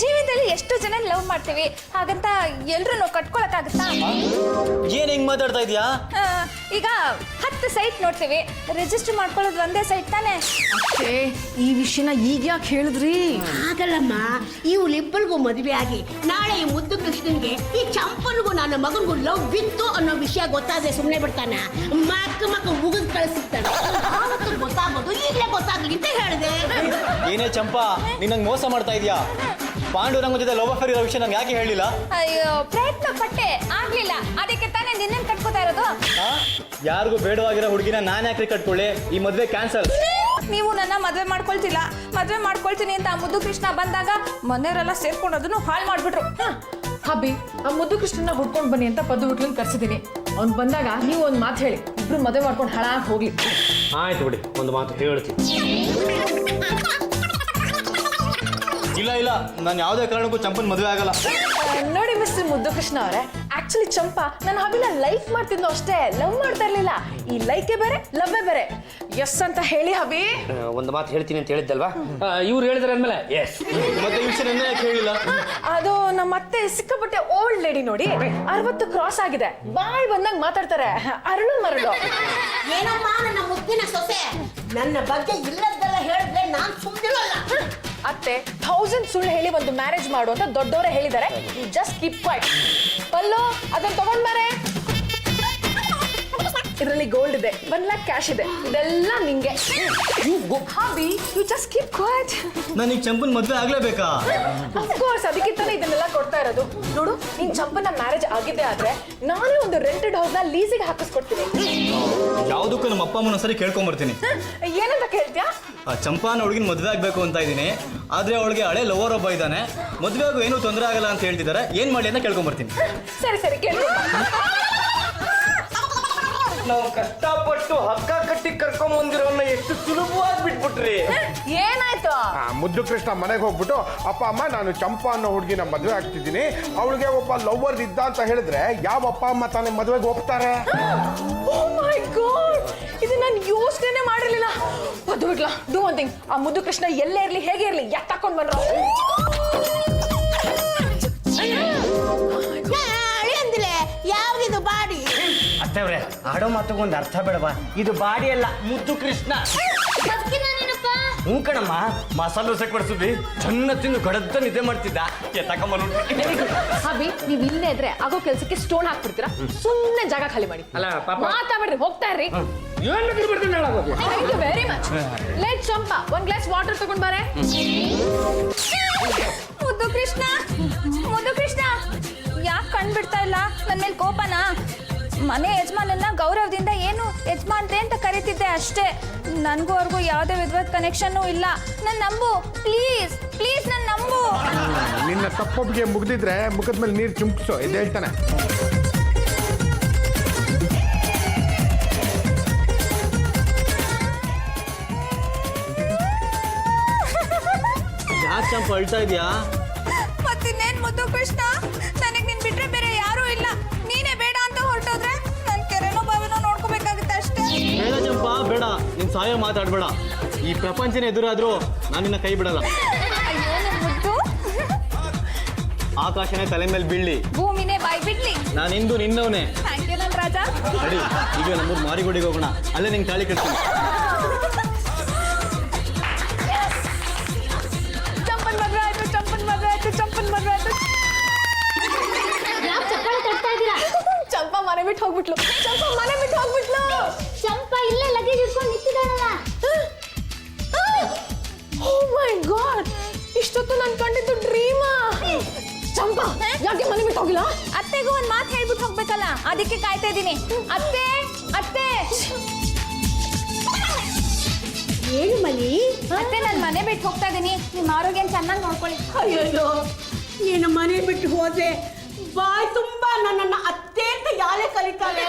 ಜೀವನದಲ್ಲಿ ಎಷ್ಟು ಜನ ಲವ್ ಮಾಡ್ತೀವಿ, ಹಾಗಂತ ಎಲ್ರು ಕಟ್ಕೊಳಕ್ಕಾಗತ್ತಾ? ಏನ್ ಹೆಂಗ್ ಮಾತಾಡ್ತಾ ಇದೀಯಾ? ಈಗ 10 ಸೈಟ್ ನೋಡ್ತೀವಿ, ರಿಜಿಸ್ಟರ್ ಮಾಡ್ಕೊಳ್ಳೋದು ಒಂದೇ ಸೈಟ್ ತಾನೆ. ಈ ವಿಷಯನ ಈಗ ಯಾಕೆ ಹೇಳಿದ್ರಿ? ಆಗಲ್ಲಮ್ಮ, ಇವಳಿಬ್ಬರಿಗೂ ಮದುವೆ ಆಗಿ ನಾಳೆ ಈ ಮುದ್ದು ಕೃಷ್ಣನ್ಗೆ ಈ ಚಂಪನಿಗೂ ನನ್ನ ಮಗನಿಗೂ ಲವ್ ಬಿತ್ತು ಅನ್ನೋ ವಿಷಯ ಗೊತ್ತಾದ್ರೆ ಸುಮ್ಮನೆ ಬಿಡ್ತಾನೆ? ಮಕ್ಕ ಮುಗಿದ್ ಕಳಿಸಿರ್ತಾನೆ. ಆವತ್ತು ಗೊತ್ತಾಗೋದು ಈಗಲೇ ಗೊತ್ತಾಗ್ಲಿ ಅಂತ ಹೇಳಿದೆ. ಏನೇ ಚಂಪಾ, ನೀನ್ ನಂಗೆ ಮೋಸ ಮಾಡ್ತಾ ಇದೀಯಾ? ಪಾಂಡುರಂಗ ಜೊತೆ ಲವ್ ಅಫೇರ್ ಇರೋ ವಿಷಯ ನಂಗೆ ಯಾಕೆ ಹೇಳಿಲ್ಲ? ಅಯ್ಯೋ, ಪ್ರಯತ್ನ ಪಟ್ಟೆ, ಆಗ್ಲಿಲ್ಲ. ಅದಕ್ಕೆ ತಾನೇ ನಿನ್ನ ಕಟ್ಕೋತಾ ಇರೋದು. ಯಾರಿಗೂ ಬೇಡವಾಗಿರೋ ಹುಡುಗಿನ ನಾನ್ ಯಾಕ್ರಿ ಕಟ್ಕೊಳ್ಳಿ? ಈ ಮದ್ವೆ ಕ್ಯಾನ್ಸಲ್. ನೀವು ನನ್ನ ಮದುವೆ ಮಾಡ್ಕೊಳ್ತೀನಿ ಅಂತ ಆ ಮುದ್ದು ಕೃಷ್ಣ ಬಂದಾಗ ಮನೆಯವರೆಲ್ಲ ಸೇರ್ಕೊಂಡು ಅದನ್ನು ಹಾಳು ಮಾಡ್ಬಿಟ್ರು. ಹಬ್ಬಿ, ಆ ಮುದ್ದು ಕೃಷ್ಣನ ಹುಡ್ಕೊಂಡು ಬನ್ನಿ ಅಂತ ಪದ್ದು ಹುಡ್ಲನ್ ಕರ್ಸಿದ್ದೀನಿ. ಅವ್ನು ಬಂದಾಗ ನೀವು ಒಂದು ಮಾತು ಹೇಳಿ, ಇಬ್ರು ಮದುವೆ ಮಾಡ್ಕೊಂಡು ಹಾಳಾಗಿ ಹೋಗ್ಲಿ. ಆಯ್ತು ಬಿಡಿ, ಒಂದು ಮಾತು ಹೇಳ್ತೀನಿ. ಇಲ್ಲ, ನಾನು ಯಾವುದೇ ಕಾರಣಕ್ಕೂ ಚಂಪನ್ ಮದುವೆ ಆಗಲ್ಲ. ನೋಡಿ ಮಿಸ್ಟರ್ ಮುದ್ದು ಕೃಷ್ಣ ಅವರೇ, ಆಕ್ಚುಲಿ ಚಂಪಾ ನನ್ನ ಹಬ್ಬಿನ ಲೈಕ್ ಮಾಡ್ತಿದ್ನು ಅಷ್ಟೇ, ಲವ್ ಮಾಡ್ತಾ ಇರ್ಲಿಲ್ಲ. ಈ ಲೈಕೇ ಬೇರೆ, ಲವ್ವೇ ಬೇರೆ. ಎಸ್ ಅಂತ ಹೇಳಿ ಹಬಿ. ಒಂದು ಮಾತು ಹೇಳ್ತೀನಿ ಅಂತ ಹೇಳಿದ್ದಲ್ವಾ, ಇವ್ರು ಹೇಳಿದ್ರೆ ಅಂದ್ಮೇಲೆ ಎಸ್. ಮತ್ತೆ ಈ ವಿಷಯ ಯಾಕೆ ಹೇಳಿಲ್ಲ? ಅದು ನಮ್ಮ ಅತ್ತೆ ಸಿಕ್ಕಾಪಟ್ಟೆ ಓಲ್ಡ್ ಲೇಡಿ ನೋಡಿ, 60 ಕ್ರಾಸ್ ಆಗಿದೆ, ಬಾಯ್ ಬಂದಾಗ ಮಾತಾಡ್ತಾರೆ, ಅರಳು ಮರಳು. ಏನಮ್ಮ ನನ್ನ ಮುದ್ದಿನ ಸೊಸೆ, ನನ್ನ ಬಗ್ಗೆ ಇಲ್ಲದ್ದೆಲ್ಲ ಹೇಳಿದ್ರೆ ನಾನ್ ಸುಮ್ಮನಿರಲ್ಲ. ಅತ್ತೆ 1000 ಸುಳ್ಳು ಹೇಳಿ ಒಂದು ಮ್ಯಾರೇಜ್ ಮಾಡು ಅಂತ ದೊಡ್ಡವರೇ ಹೇಳಿದ್ದಾರೆ. You just keep quiet. Pallu, ಅದನ್ನ ತಗೊಂಡ್ ಬಾರೆ. ಇದರಲ್ಲಿ ಗೋಲ್ಡ್ ಇದೆ, 1 lakh ಕ್ಯಾಶ್ ಇದೆ, ಇದೆಲ್ಲ ನಿಂಗೆ. Hubby, you just keep quiet. ನನಗೆ ಚಂಪನ್ ಮದುವೆ ಆಗ್ಲೇಬೇಕಾ? ಆಫ್ ಕೋರ್ಸ್, ಅದಕ್ಕಿಂತಾನೆ ಇದನ್ನೆಲ್ಲ ಕೊಡ್ತಾ ಇರೋದು. ನೋಡು, ನಿನ್ ಚಂಪನ ಮ್ಯಾರೇಜ್ ಆಗಿದೆ ಆದ್ರೆ ನಾನೇ ಒಂದು ರೆಂಟೆಡ್ ಹೌಸ್ ನ ಲೀಸಿಗೆ ಹಾಕಿಸ್ಕೊಡ್ತೀನಿ. ಯಾವುದಕ್ಕೂ ನಮ್ಮ ಅಪ್ಪ ಅಮ್ಮನ ಸರಿ ಕೇಳ್ಕೊಂಬರ್ತೀನಿ. ಏನಂತ ಕೇಳ್ತೀಯಾ? ಚಂಪಾನ ಹುಡುಗಿನ ಮದುವೆ ಆಗ್ಬೇಕು ಅಂತ ಇದ್ದೀನಿ, ಆದ್ರೆ ಅವಳಿಗೆ ಹಳೆ ಲವರ್ ಒಬ್ಬ ಇದ್ದಾನೆ, ಮದುವೆ ಆಗೋ ಏನೂ ತೊಂದರೆ ಆಗಲ್ಲ ಅಂತ ಹೇಳ್ತಿದ್ದಾರೆ. ಏನ್ ಮಾಡಿ ಅಂತ ಕೇಳ್ಕೊಂಬರ್ತೀನಿ. ಸರಿ ಕೇಳ್ತೀನಿ. ನಾವು ಕಷ್ಟಪಟ್ಟು ಹಗ್ಗ ಕಟ್ಟಿ ಕರ್ಕೊಂಡ್ ಬಂದಿರೋನ್ನ ಎಷ್ಟು ಸುಲಭವಾಗಿ ಬಿಟ್ಬಿಟ್ರಿ. ಏನಾಯ್ತು? ಮುದ್ದು ಕೃಷ್ಣ ಮನೆಗೆ ಹೋಗ್ಬಿಟ್ಟು ಅಪ್ಪ ಅಮ್ಮ ನಾನು ಚಂಪಾ ಅನ್ನೋ ಹುಡುಗಿನ ಮದುವೆ ಆಗ್ತಿದ್ದೀನಿ, ಅವಳಿಗೆ ಒಬ್ಬ ಲವರ್ ಇದ್ದ ಅಂತ ಹೇಳಿದ್ರೆ ಯಾವ ಅಪ್ಪ ಅಮ್ಮ ತಾನೇ ಮದುವೆಗೆ ಹೋಗ್ತಾರೆ? Oh my God! ಇದು ನಾನು ಯೋಚನೆ ಮಾಡಿರ್ಲಿಲ್ಲ. ಅದು ಬಿಡ್ಲಾ, ಡೂ ಒನ್ ಥಿಂಗ್. ಆ ಮುದ್ದು ಕೃಷ್ಣ ಎಲ್ಲೇ ಇರ್ಲಿ ಹೇಗೆ ಇರ್ಲಿ ಯಾಕೆ ತಕೊಂಡ್ ಬಂದ್ರು? ಅಂದಿಲೆ ಯಾವ್ದಿದು ಬಾಡಿ? ಅತ್ತವ್ರೆ, ಆಡೋ ಮಾತುಗೊಂದು ಅರ್ಥ ಬೇಡವಾ? ಇದು ಬಾಡಿ ಅಲ್ಲ, ಮುದ್ದು ಕೃಷ್ಣ. ಹ್ಞೂ ಕಣಮ್ಮ, ಮಸಾಲೆ ದೋಸೆ ಕೊಡಿಸಿದ್ವಿ, ಚೆನ್ನ ತಿಂದು ಕಡದ ನಿದ್ದೆ ಮಾಡ್ತಿದ್ದ. ಅಭಿ, ನೀವ್ ಇಲ್ಲೇ ಇದ್ರೆ ಆಗೋ ಕೆಲ್ಸಕ್ಕೆ ಸ್ಟೋನ್ ಹಾಕ್ಬಿಡ್ತೀರಾ? ಸುಮ್ಮನೆ ಜಾಗ ಖಾಲಿ ಮಾಡಿ. ಅಲ್ಲ ಪಾಪ ಮಾತಾಡ್ರಿ, ಹೋಗ್ತಾ ಇರ್ರಿ. ಏನು ಬಿಡ್ತೀನಿ ಹೇಳೋದು. Thank you very much. ಲೇಟ್ ಚಂಪಾ, ಒಂದ್ ಗ್ಲಾಸ್ ವಾಟರ್ ತಗೊಂಡ್ ಬಾರೆ. ಮುದ್ದು ಕೃಷ್ಣ, ಮುದ್ದು ಕೃಷ್ಣ, ಯಾಕೆ ಕಣ್ಬಿಡ್ತಾ ಇಲ್ಲ? ನನ್ನ ಮೇಲೆ ಕೋಪನಾ? ಮನೆ ಯಜಮಾನನ್ನ ಗೌರವದಿಂದ ಏನು ಯಜಮಾನ್ರೆ ಅಂತ ಕರಿತಿದ್ದೆ ಅಷ್ಟೇ. ನನಗೂ ಅವ್ರಿಗೂ ಯಾವುದೇ ವಿಧವಾದ ಕನೆಕ್ಷನ್ನು ಇಲ್ಲ. ನನ್ನ ನಂಬು ಪ್ಲೀಸ್, ಪ್ಲೀಸ್ ನನ್ನ ನಂಬು. ನಿನ್ನ ತಪ್ಪೊಬ್ಬಿಗೆ ಮುಗ್ದಿದ್ರೆ ಮುಖದ ಮೇಲೆ ನೀರು ಚುಮ್ಕಿಸೋ, ಇದು ಹೇಳ್ತಾನೆ. ಯಾಕೆ ಚಂಪ ಅಳ್ತಾ ಇದೆಯಾ? ಮತ್ತಿನ್ನೇನು ಮುದ್ದು ಕೃಷ್ಣ, ನನಗೆ ನಿನ್ ಬಿಟ್ರೆ ಬೇರೆ ಯಾರೂ ಇಲ್ಲ. ನೀನೇ ಬೇಡ ಅಂತ ಹೊರಟೋದ್ರೆ ನನ್ನ ಕೆರೆನೋ ಬಾವಿನೋ ನೋಡ್ಕೋಬೇಕಾಗುತ್ತೆ ಅಷ್ಟೇ. ಬೇಡ ಚಂಪಾ, ಬೇಡ. ನಿನ್ ಸಾಯ ಮಾತಾಡ್ಬೇಡ. ಈ ಪ್ರಪಂಚನೇ ಎದುರಾದ್ರೂ ನಾನು ನಿನ್ನ ಕೈ ಬಿಡಲ್ಲ. ಅಯ್ಯೋ ನನ್ನ ಮುದ್ದು, ಆಕಾಶನೇ ತಲೆ ಮೇಲೆ ಬೀಳ್ಲಿ, ಭೂಮಿನೇ ಬಾಯ್ ಬಿಡ್ಲಿ, ನಾನಿಂದು ನಿನ್ನವನೇ. ಥ್ಯಾಂಕ್ ಯು ನನ್ನ ರಾಜ. ನಡಿ, ಈಗ ನಮ್ಮೂರು ಮಾರಿಗೋಡಿಗೆ ಹೋಗೋಣ, ಅಲ್ಲೇ ನಿಂಗೆ ತಾಳಿ ಕಟ್ತೀನಿ. ಚಂಪನ್ ಮದುವೆ ಆಯ್ತು, ಚಂಪನ್ ಮದುವೆ ಆಯ್ತು, ಚಂಪನ್ ಮದುವೆ ಆಯ್ತು. ಯಾಕೆ ಚಪ್ಪಾಳೆ ತಟ್ತಾ ಇದ್ದೀರಾ? ಚಂಪಾ ಮನೆ ಬಿಟ್ಟು ಹೋಗ್ಬಿಟ್ಲು. ಚಂಪಾ ಮನೆ ಬಿಟ್ಟು ಹೋಗ್ಬಿಟ್ಲು. ಚಂಪಾ ಇಲ್ಲೇ ಲಗೇಜ್ ಇಟ್ಕೊಂಡು ನಿಂತಿದ್ದಾಳಲ್ಲ. Oh my God! ಇಷ್ಟೊತ್ತು ನಾನು ಕಂಡಿದ್ದು ಡ್ರೀಮಾ. ಚಂಪಾ, ಯಾಕೆ ಮನೆ ಬಿಟ್ಟು ಹೋಗಿಲ್ಲ? ಅತ್ತೆಗೂ ಒಂದು ಮಾತು ಹೇಳ್ಬಿಟ್ಟು ಹೋಗ್ಬೇಕಲ್ಲ, ಅದಕ್ಕೆ ಕಾಯ್ತಾ ಇದ್ದೀನಿ. ಅತ್ತೆ, ಅತ್ತೆ, ಏನು ಮನಿ? ಅತ್ತೆ, ನಾನು ಮನೆ ಬಿಟ್ಟು ಹೋಗ್ತಾ ಇದ್ದೀನಿ. ನಿಮ್ಮ ಆರೋಗ್ಯ ಚೆನ್ನಾಗಿ ನೋಡ್ಕೊಳ್ಳಿ. ಅಯ್ಯೋ, ನೀನು ಮನೆ ಬಿಟ್ಟು ಹೋದ್ರೆ ಬಾಯ್ ತುಂಬಾ ನನ್ನನ್ನ ಅತ್ತೆ ಅಂತ ಯಾರೇ ಕಲಿತಾಳೆ.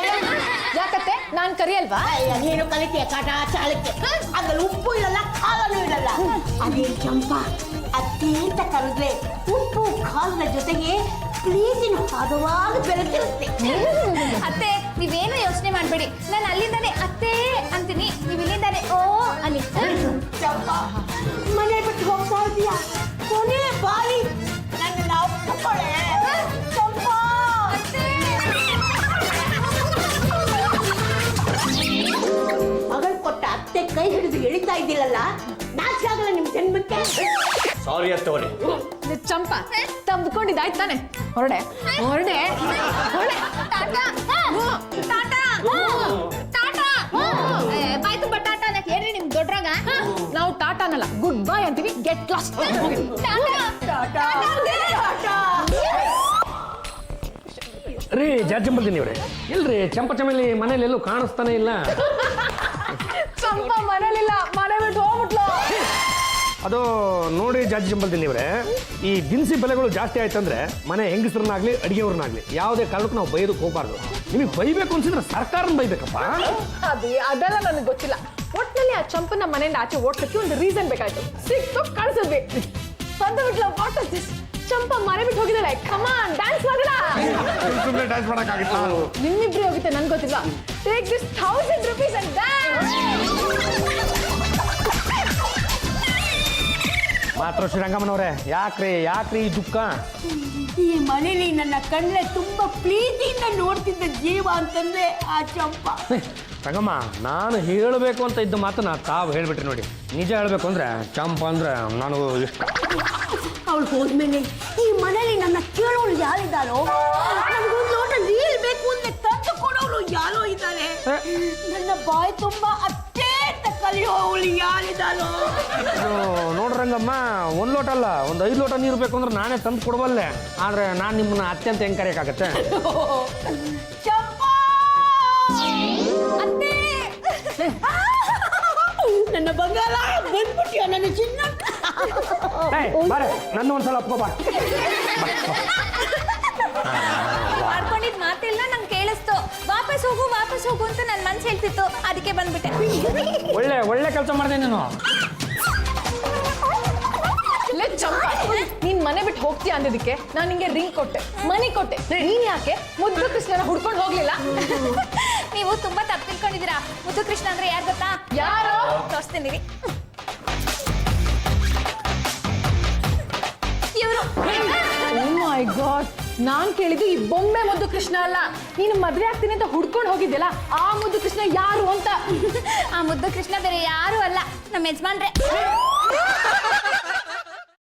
ಯಾಕತ್ತೆ, ನಾನ್ ಕರಿಯಲ್ವಾ? ನೀನು ಕಲಿತೀಯ ಕಾಟ ಚಾಳಕ್ಕೆ. ಅದ್ರಲ್ಲಿ ಉಪ್ಪು ಇರಲ್ಲ, ಖಾರನೂ ಇರಲ್ಲ. ಅದೇ ಚಂಪಾ ಅತ್ತೆ ಅಂತ ಕರೆದ್ರೆ ಉಪ್ಪು ಖಾರದ ಜೊತೆಗೆ ಪ್ರೀತಿನ ಹದವಾಗಿ ಬೆರೆತಿರುತ್ತೆ. ಅತ್ತೆ, ನೀವೇನು ಯೋಚನೆ ಮಾಡಬೇಡಿ. ನಾನು ಅಲ್ಲಿಂದಾನೆ ಅತ್ತೆ ಅಂತೀನಿ, ನೀವು ಇಲ್ಲಿಂದಾನೆ ಓ ಅಲ್ಲಿ. ಚಂಪಾ, ಮನೆ ಬಿಟ್ಟು ಹೋಗ್ತಾ ಇದೀಯಾ? ಕೊನೆ ಬಾಯಿ ನನ್ನ ಒಪ್ಪಿಕೊಳ್ಳೆ. ಚಂಪಾ, ಮಗಳು ಕೊಟ್ಟ ಅತ್ತೆ ಕೈ ಹಿಡಿದು ಎಳಿತಾ ಇದ್ದಿಲ್ಲಲ್ಲ, ನಾಚಿಕೆ ಆಗಲ್ಲ ನಿಮ್ ಜನ್ಮಕ್ಕೆ? ಸಾರಿ ಅತ್ತವ್ರೆ. ಚಂಪಾ, ತಂದ್ಕೊಂಡಿದ್ದಾಯ್ತು ತಾನೆ? ಹೊರಡೆ, ಹೊರಡೆ, ಹೊರಡೆ. ಟಾಟಾ, ಟಾಟಾ, ಟಾಟಾ. ಬಾಯ್ ತುಂಬ ಟಾಟಾನೆ ಹೇಳ್ರಿ ನಿಮ್ ದೊಡ್ಡರಾಗ. ನಾವು ಟಾಟಾನಲ್ಲ, ಗುಡ್ ಬೈ ಅಂತೀವಿ. Get lost. ರೀ ಜಾಜಂಬಲ್ದಿನಿ ಅವ್ರೆ, ಇಲ್ರಿ ಚಂಪ ಚಮೇಲಿ ಮನೇಲಿ ಎಲ್ಲೂ ಕಾಣಿಸ್ತಾನೆ ಇಲ್ಲ. ಚಂಪಾ ಮನೇಲಿಲ್ಲ, ಮನೆ ಬಿಟ್ಟು ಹೋಗ್ಬಿಟ್ಲು. ಅದು ನೋಡಿ ಜಾಜಂಬಲ್ದಿನಿ ಅವ್ರೆ, ಈ ದಿನಸಿ ಬೆಲೆಗಳು ಜಾಸ್ತಿ ಆಯ್ತಂದ್ರೆ ಮನೆ ಹೆಂಗಸರನ್ನಾಗ್ಲಿ ಅಡಿಗೆಯವ್ರನ್ನಾಗ್ಲಿ ಯಾವುದೇ ಕಾರಣಕ್ಕೂ ನಾವು ಬೈಯೋದಕ್ಕೆ ಹೋಗ್ಬಾರ್ದು. ನಿಮಗೆ ಬೈಬೇಕು ಅನ್ಸಿದ್ರೆ ಸರ್ಕಾರನ ಬೈಬೇಕಪ್ಪ. ಅದೆಲ್ಲ ನನಗೆ ಗೊತ್ತಿಲ್ಲ. ಒಟ್ಟಿನಲ್ಲಿ ಆ ಚಂಪನ ಮನೆಯಿಂದ ಆಚೆ ಓಡ್ಸಕ್ಕೆ ಒಂದು ರೀಸನ್ ಬೇಕಾಯ್ತು. ಸಿಕ್ತು, ಕಳ್ಸಿದ್ವಿ. ಬಂದು ಬಿಟ್ಲ. What is this? ಚಂಪಾ ಮನೆ ಬಿಟ್ಟು ಹೋಗಿದ್ದಾಳೆ. ಕಮಾನ್, ಡ್ಯಾನ್ಸ್ ಮಾಡೋಣ. ಸುಮ್ಮನೆ ಡ್ಯಾನ್ಸ್ ಮಾಡೋಕ್ಕಾಗಿಲ್ಲ. ನಿಮ್ಮಿಬ್ರು ಹೋಗುತ್ತೆ ನನ್ಗೆ ಗೊತ್ತಿಲ್ಲ. Take this 1000 rupees and dance. ಮಾತ್ರ ಶ್ರೀರಂಗಮ್ಮನವ್ರೆ, ಯಾಕ್ರಿ ಈ ದುಃಖ? ಈ ಮನೇಲಿ ನನ್ನ ಕಣ್ಣೆ ತುಂಬಾ ಪ್ರೀತಿಯಿಂದ ನೋಡ್ತಿದ್ದ ಜೀವ ಅಂತಂದ್ರೆ ಆ ಚಂಪಾ. ರಂಗಮ್ಮ, ನಾನು ಹೇಳಬೇಕು ಅಂತ ಇದ್ದ ಮಾತನ್ನ ತಾವು ಹೇಳ್ಬಿಟ್ರಿ ನೋಡಿ. ನಿಜ ಹೇಳಬೇಕು ಅಂದ್ರೆ ಚಂಪ ಅಂದ್ರೆ ನನಗೂ ಇಷ್ಟ. ಅವಳು ಹೋದ್ಮೇಲೆ ಈ ಮನೇಲಿ ನನ್ನ ಕೇಳೋಳು ಯಾರಿದ್ದಾರೋ, ನನಗೊಂದು ಲೋಟ ನೀರು ಬೇಕು ಅಂದ್ರೆ ತಂದು ಕೊಡೋಳು ಯಾರೋ ಇದ್ದಾರೆ. ನನ್ನ ಬಾಯಿ ತುಂಬಾ ಅತ್ತೆ ಅಂತ ಕಲಿಯೋಳು ಯಾರಿದ್ದಾರೋ. ನೋಡ್ರಿ ರಂಗಮ್ಮ, 1 ಲೋಟ ಅಲ್ಲ, ಒಂದು 5 ಲೋಟ ನೀರು ಬೇಕು ಅಂದ್ರೆ ನಾನೇ ತಂದು ಕೊಡಬಲ್ಲೆ. ಆದ್ರೆ ನಾನು ನಿಮ್ಮನ್ನ ಅತ್ಯಂತ ಹೆಂಗ್ ಕರೆಯಕ್ಕಾಗತ್ತೆ? ಚಂಪಾ, ಅತ್ತೆ, ನನ್ನ ಬಂಗಾರ ಬಂದ್ಬಿಟ್ಟಿಯ ನನ್ನ ಚಿನ್ನ. ಬಾರೆ ನನ್ನ ಒಂದ್ಸಲ ಒಪ್ಕೋ ಬಾ. ಮಾಡ್ಕೊಂಡಿದ್ ಮಾತೆಲ್ಲ ನಂಗೆ ಕೇಳಿಸ್ತು. ವಾಪಸ್ ಹೋಗು ಅಂತ ನನ್ನ ಮನ್ಸು ಹೇಳ್ತಿತ್ತು, ಅದಕ್ಕೆ ಬಂದ್ಬಿಟ್ಟೆ. ಒಳ್ಳೆ ಕೆಲಸ ಮಾಡಿದೆ ನೀನು. ಚಂಪಾ, ನೀನ್ ಮನೆ ಬಿಟ್ಟು ಹೋಗ್ತೀಯ ಅಂದಿದ್ದಕ್ಕೆ ನಾನು ನಿಂಗೆ ರಿಂಗ್ ಕೊಟ್ಟೆ, ಮನಿ ಕೊಟ್ಟೆ. ನೀನ್ ಯಾಕೆ ಮುದ್ದು ಕೃಷ್ಣನ ಹುಡ್ಕೊಂಡು ಹೋಗ್ಲಿಲ್ಲ? ನೀವು ತುಂಬಾ ತಪ್ಪು ತಿಳ್ಕೊಂಡಿದ್ದೀರಾ. ಮುದ್ದು ಕೃಷ್ಣ ಅಂದ್ರೆ ಯಾರು ಗೊತ್ತಾ? ಯಾರು? ತೋರಿಸ್ತೀನಿ ರೀ. ಇವರು. ಓ ಮೈ ಗಾಡ್, ನಾನ್ ಕೇಳಿದ್ದು ಈ ಬೊಂಬೆ ಮುದ್ದು ಕೃಷ್ಣ ಅಲ್ಲ. ನೀನು ಮದ್ವೆ ಆಗ್ತೀನಿ ಅಂತ ಹುಡ್ಕೊಂಡು ಹೋಗಿದ್ಯಲ್ಲ ಆ ಮುದ್ದು ಕೃಷ್ಣ ಯಾರು ಅಂತ. ಆ ಮುದ್ದು ಕೃಷ್ಣ ಬೇರೆ ಯಾರು ಅಲ್ಲ, ನಮ್ಮ ಯಜಮಾನ್ರೆ.